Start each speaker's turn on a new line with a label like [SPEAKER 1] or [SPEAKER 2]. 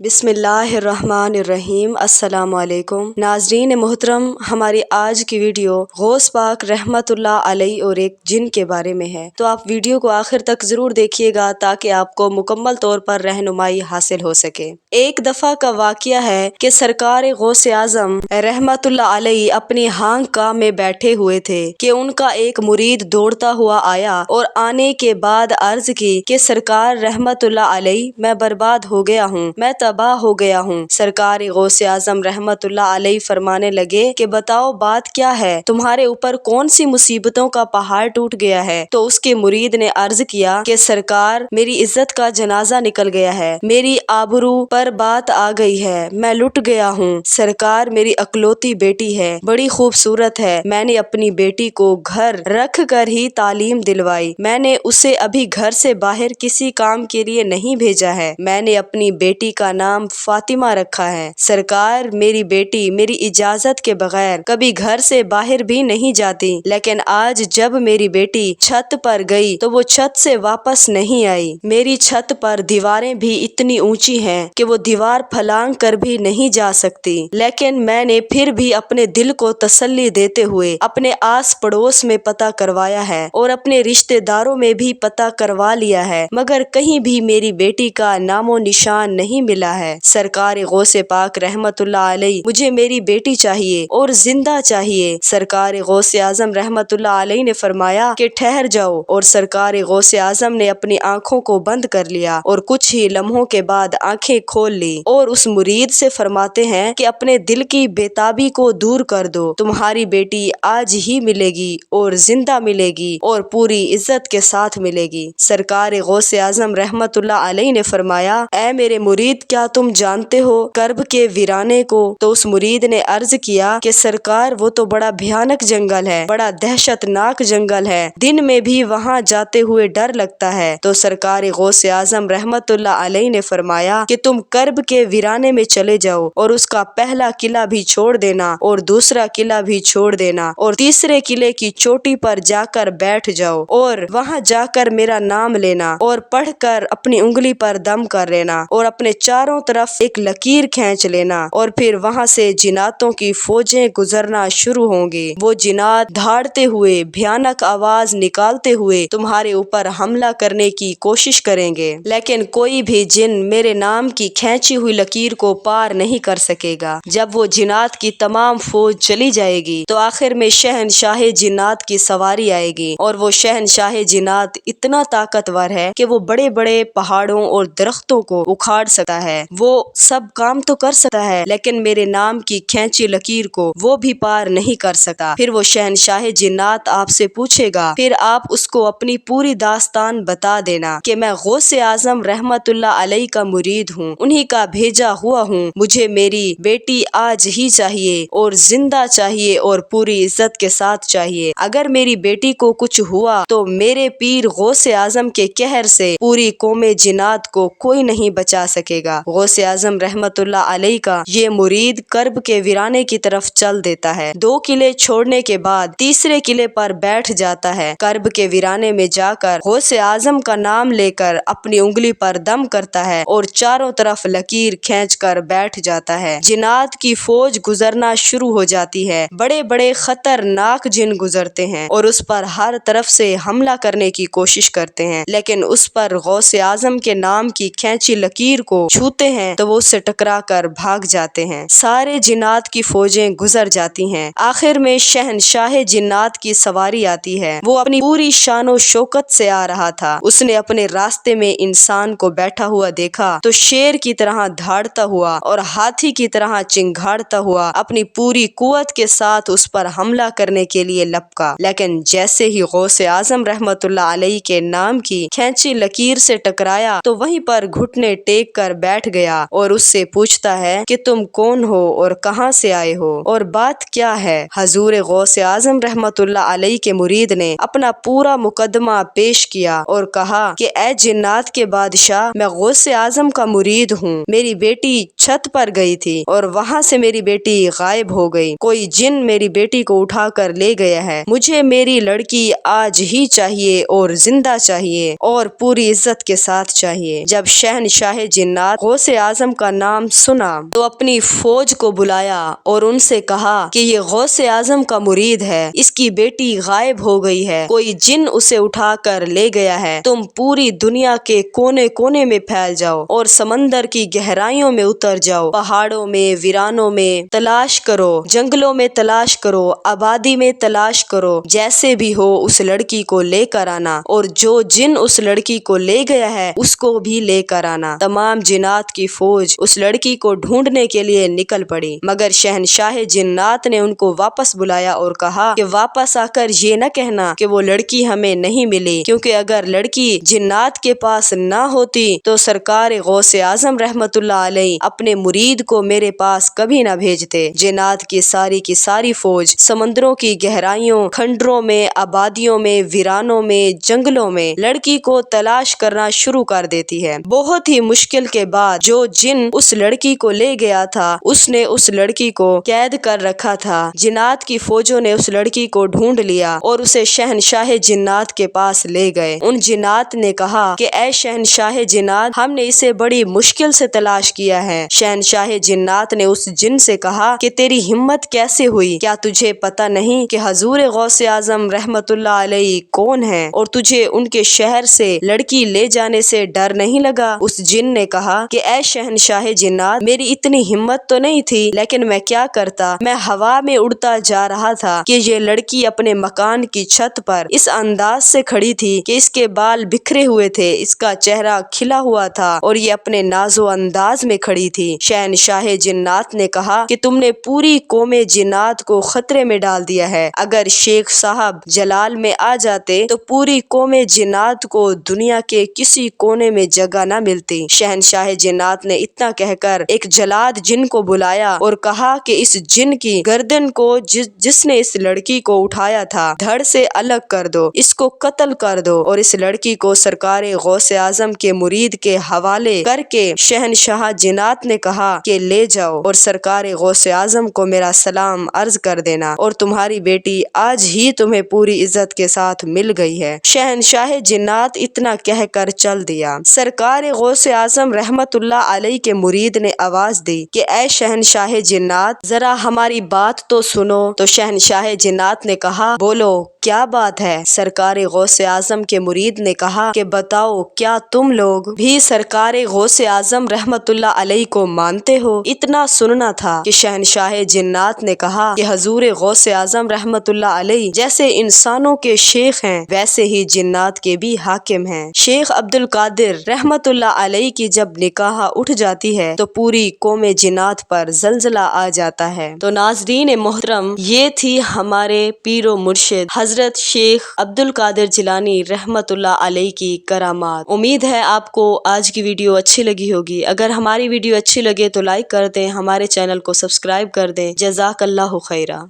[SPEAKER 1] بسم اللہ الرحمن الرحیم۔ السلام علیکم ناظرین محترم، ہماری آج کی ویڈیو غوث پاک رحمت اللہ علیہ اور ایک جن کے بارے میں ہے، تو آپ ویڈیو کو آخر تک ضرور دیکھیے گا تاکہ آپ کو مکمل طور پر رہنمائی حاصل ہو سکے۔ ایک دفعہ کا واقعہ ہے کہ سرکار غوث اعظم رحمت اللہ علیہ اپنی ہانگ کاہ میں بیٹھے ہوئے تھے کہ ان کا ایک مرید دوڑتا ہوا آیا اور آنے کے بعد عرض کی کہ سرکار رحمت اللہ علیہ، میں برباد ہو گیا ہوں، میں تباہ ہو گیا ہوں۔ سرکار غوث اعظم رحمت اللہ علیہ فرمانے لگے کہ بتاؤ بات کیا ہے، تمہارے اوپر کون سی مصیبتوں کا پہاڑ ٹوٹ گیا ہے؟ تو اس کے مرید نے عرض کیا کہ سرکار، میری عزت کا جنازہ نکل گیا ہے، میری آبرو پر بات آ گئی ہے، میں لٹ گیا ہوں۔ سرکار، میری اکلوتی بیٹی ہے، بڑی خوبصورت ہے، میں نے اپنی بیٹی کو گھر رکھ کر ہی تعلیم دلوائی، میں نے اسے ابھی گھر سے باہر کسی کام کے لیے نہیں بھیجا ہے، میں نے اپنی بیٹی کا نام فاطمہ رکھا ہے۔ سرکار، میری بیٹی میری اجازت کے بغیر کبھی گھر سے باہر بھی نہیں جاتی، لیکن آج جب میری بیٹی چھت پر گئی تو وہ چھت سے واپس نہیں آئی۔ میری چھت پر دیواریں بھی اتنی اونچی ہیں کہ وہ دیوار پھلانگ کر بھی نہیں جا سکتی، لیکن میں نے پھر بھی اپنے دل کو تسلی دیتے ہوئے اپنے آس پڑوس میں پتہ کروایا ہے اور اپنے رشتہ داروں میں بھی پتہ کروا لیا ہے، مگر کہیں بھی میری بیٹی کا نام و نشان نہیں ملا ہے۔ سرکار غوث پاک رحمت اللہ علیہ، مجھے میری بیٹی چاہیے اور زندہ چاہیے۔ سرکار غوث اعظم رحمت اللہ علیہ نے فرمایا کہ ٹھہر جاؤ، اور سرکار غوث اعظم نے اپنی آنکھوں کو بند کر لیا اور کچھ ہی لمحوں کے بعد آنکھیں کھول لی اور اس مرید سے فرماتے ہیں کہ اپنے دل کی بےتابی کو دور کر دو، تمہاری بیٹی آج ہی ملے گی اور زندہ ملے گی اور پوری عزت کے ساتھ ملے گی۔ سرکار غوث اعظم رحمت اللہ علیہ نے فرمایا، اے میرے مرید، کیا تم جانتے ہو کرب کے ویرانے کو؟ تو اس مرید نے عرض کیا کہ سرکار، وہ تو بڑا بھیانک جنگل ہے، بڑا دہشت ناک جنگل ہے، دن میں بھی وہاں جاتے ہوئے ڈر لگتا ہے۔ تو سرکار غوث اعظم رحمت اللہ علیہ نے فرمایا کہ تم کرب کے ویرانے میں چلے جاؤ اور اس کا پہلا قلعہ بھی چھوڑ دینا اور دوسرا قلعہ بھی چھوڑ دینا اور تیسرے قلعے کی چوٹی پر جا کر بیٹھ جاؤ اور وہاں جا کر میرا نام لینا اور پڑھ کر اپنی انگلی پر دم کر لینا اور اپنے چاروں طرف ایک لکیر کھینچ لینا، اور پھر وہاں سے جناتوں کی فوجیں گزرنا شروع ہوں گی۔ وہ جنات دھاڑتے ہوئے، بھیانک آواز نکالتے ہوئے تمہارے اوپر حملہ کرنے کی کوشش کریں گے، لیکن کوئی بھی جن میرے نام کی کھینچی ہوئی لکیر کو پار نہیں کر سکے گا۔ جب وہ جنات کی تمام فوج چلی جائے گی تو آخر میں شہنشاہ جنات کی سواری آئے گی، اور وہ شہنشاہ جنات اتنا طاقتور ہے کہ وہ بڑے بڑے پہاڑوں اور درختوں کو اکھاڑ سکتا ہے، وہ سب کام تو کر سکتا ہے، لیکن میرے نام کی کھینچی لکیر کو وہ بھی پار نہیں کر سکتا۔ پھر وہ شہنشاہ جنات آپ سے پوچھے گا، پھر آپ اس کو اپنی پوری داستان بتا دینا کہ میں غوث اعظم رحمت اللہ علیہ کا مرید ہوں، انہی کا بھیجا ہوا ہوں، مجھے میری بیٹی آج ہی چاہیے اور زندہ چاہیے اور پوری عزت کے ساتھ چاہیے۔ اگر میری بیٹی کو کچھ ہوا تو میرے پیر غوث اعظم کے قہر سے پوری قوم جنات کو کوئی نہیں بچا سکے گا۔ غوث اعظم رحمت اللہ علیہ کا یہ مرید کرب کے ویرانے کی طرف چل دیتا ہے، 2 قلعے چھوڑنے کے بعد تیسرے قلعے پر بیٹھ جاتا ہے، کرب کے ویرانے میں جا کر غوث اعظم کا نام لے کر اپنی انگلی پر دم کرتا ہے اور چاروں طرف لکیر کھینچ کر بیٹھ جاتا ہے۔ جنات کی فوج گزرنا شروع ہو جاتی ہے، بڑے بڑے خطرناک جن گزرتے ہیں اور اس پر ہر طرف سے حملہ کرنے کی کوشش کرتے ہیں، لیکن اس پر غوث اعظم کے نام کی کھینچی لکیر کو چھوتے ہیں تو وہ اس سے ٹکرا کر بھاگ جاتے ہیں۔ سارے جنات کی فوجیں گزر جاتی ہیں، آخر میں شہنشاہ جنات کی سواری آتی ہے، وہ اپنی پوری شان و شوکت سے آ رہا تھا۔ اس نے اپنے راستے میں انسان کو بیٹھا ہوا دیکھا تو شیر کی طرح دھاڑتا ہوا اور ہاتھی کی طرح چنگھاڑتا ہوا اپنی پوری قوت کے ساتھ اس پر حملہ کرنے کے لیے لپکا، لیکن جیسے ہی غوث اعظم رحمت اللہ علیہ کے نام کی کھینچی لکیر سے ٹکرایا تو وہیں پر گھٹنے ٹیک کر بیٹھ گیا اور اس سے پوچھتا ہے کہ تم کون ہو اور کہاں سے آئے ہو اور بات کیا ہے؟ حضور غوث اعظم رحمت اللہ علیہ کے مرید نے اپنا پورا مقدمہ پیش کیا اور کہا کہ اے جنات کے بادشاہ، میں غوث اعظم کا مرید ہوں، میری بیٹی چھت پر گئی تھی اور وہاں سے میری بیٹی غائب ہو گئی، کوئی جن میری بیٹی کو اٹھا کر لے گیا ہے، مجھے میری لڑکی آج ہی چاہیے اور زندہ چاہیے اور پوری عزت کے ساتھ چاہیے۔ جب شہنشاہ جنات غوث اعظم کا نام سنا تو اپنی فوج کو بلایا اور ان سے کہا کہ یہ غوث اعظم کا مرید ہے، اس کی بیٹی غائب ہو گئی ہے، کوئی جن اسے اٹھا کر لے گیا ہے، تم پوری دنیا کے کونے کونے میں پھیل جاؤ اور سمندر کی گہرائیوں میں اتر جاؤ، پہاڑوں میں، ویرانوں میں تلاش کرو، جنگلوں میں تلاش کرو، آبادی میں تلاش کرو، جیسے بھی ہو اس لڑکی کو لے کر آنا، اور جو جن اس لڑکی کو لے گیا ہے اس کو بھی لے کر آنا۔ تمام جنات کی فوج اس لڑکی کو ڈھونڈنے کے لیے نکل پڑی، مگر شہنشاہ جنات نے ان کو واپس بلایا اور کہا کہ واپس آ کر یہ نہ کہنا کہ وہ لڑکی ہمیں نہیں ملی، کیونکہ اگر لڑکی جنات کے پاس نہ ہوتی تو سرکار غوث اعظم رحمت اللہ علیہ اپنے مرید کو میرے پاس کبھی نہ بھیجتے۔ جنات کی ساری فوج سمندروں کی گہرائیوں، کھنڈروں میں، آبادیوں میں، ویرانوں میں، جنگلوں میں لڑکی کو تلاش کرنا شروع کر دیتی ہے۔ بہت ہی مشکل کے بعد جو جن اس لڑکی کو لے گیا تھا اس نے اس لڑکی کو قید کر رکھا تھا۔ جنات کی فوجوں نے اس لڑکی کو ڈھونڈ لیا اور اسے شہنشاہ جنات کے پاس لے گئے۔ ان جنات نے کہا کہ اے شہنشاہ جنات، ہم نے اسے بڑی مشکل سے تلاش کیا ہے۔ شہنشاہ جنات نے اس جن سے کہا کہ تیری ہمت کیسے ہوئی؟ کیا تجھے پتہ نہیں کہ حضور غوث اعظم رحمت اللہ علیہ کون ہے اور تجھے ان کے شہر سے لڑکی لے جانے سے ڈر نہیں لگا؟ اس جن نے کہا کہ اے شہنشاہ جنات، میری اتنی ہمت تو نہیں تھی، لیکن میں کیا کرتا، میں ہوا میں اڑتا جا رہا تھا کہ یہ لڑکی اپنے مکان کی چھت پر اس انداز سے کھڑی تھی کہ اس کے بال بکھرے ہوئے تھے، اس کا چہرہ کھلا ہوا تھا اور یہ اپنے ناز و انداز میں کھڑی تھی۔ شہنشاہ جنات نے کہا کہ تم نے پوری قوم جنات کو خطرے میں ڈال دیا ہے، اگر شیخ صاحب جلال میں آ جاتے تو پوری قوم جنات کو دنیا کے کسی کونے میں جگہ نہ ملتی۔ شہنشاہ جنات نے اتنا کہہ کر ایک جلاد جن کو بلایا اور کہا کہ اس جن کی گردن کو جس نے اس لڑکی کو اٹھایا تھا دھڑ سے الگ کر دو، اس کو قتل کر دو، اور اس لڑکی کو سرکار غوث اعظم کے مرید کے حوالے کر کے شہنشاہ جنات نے کہا کہ لے جاؤ اور سرکار غوث اعظم کو میرا سلام عرض کر دینا، اور تمہاری بیٹی آج ہی تمہیں پوری عزت کے ساتھ مل گئی ہے۔ شہنشاہ جنات اتنا کہہ کر چل دیا۔ سرکار غوث اعظم رحمت اللہ علیہ کے مرید نے آواز دی کہ اے شہنشاہ جنات، ذرا ہماری بات تو سنو۔ تو شہنشاہ جنات نے کہا بولو کیا بات ہے؟ سرکار غوث اعظم کے مرید نے کہا کہ بتاؤ کیا تم لوگ بھی سرکار غوث اعظم رحمت اللہ علیہ کو مانتے ہو؟ اتنا سننا تھا کہ شہنشاہ جنات نے کہا کہ حضور غوث اعظم رحمت اللہ علیہ جیسے انسانوں کے شیخ ہیں ویسے ہی جنات کے بھی حاکم ہیں۔ شیخ عبد القادر رحمت اللہ علیہ کی جب نکاح اٹھ جاتی ہے تو پوری قوم جنات پر زلزلہ آ جاتا ہے۔ تو ناظرین محترم، یہ تھی ہمارے پیر و مرشد حضرت شیخ عبد القادر جیلانی رحمت اللہ علیہ کی کرامات۔ امید ہے آپ کو آج کی ویڈیو اچھی لگی ہوگی۔ اگر ہماری ویڈیو اچھی لگے تو لائک کر دیں، ہمارے چینل کو سبسکرائب کر دیں۔ جزاک اللہ خیرہ۔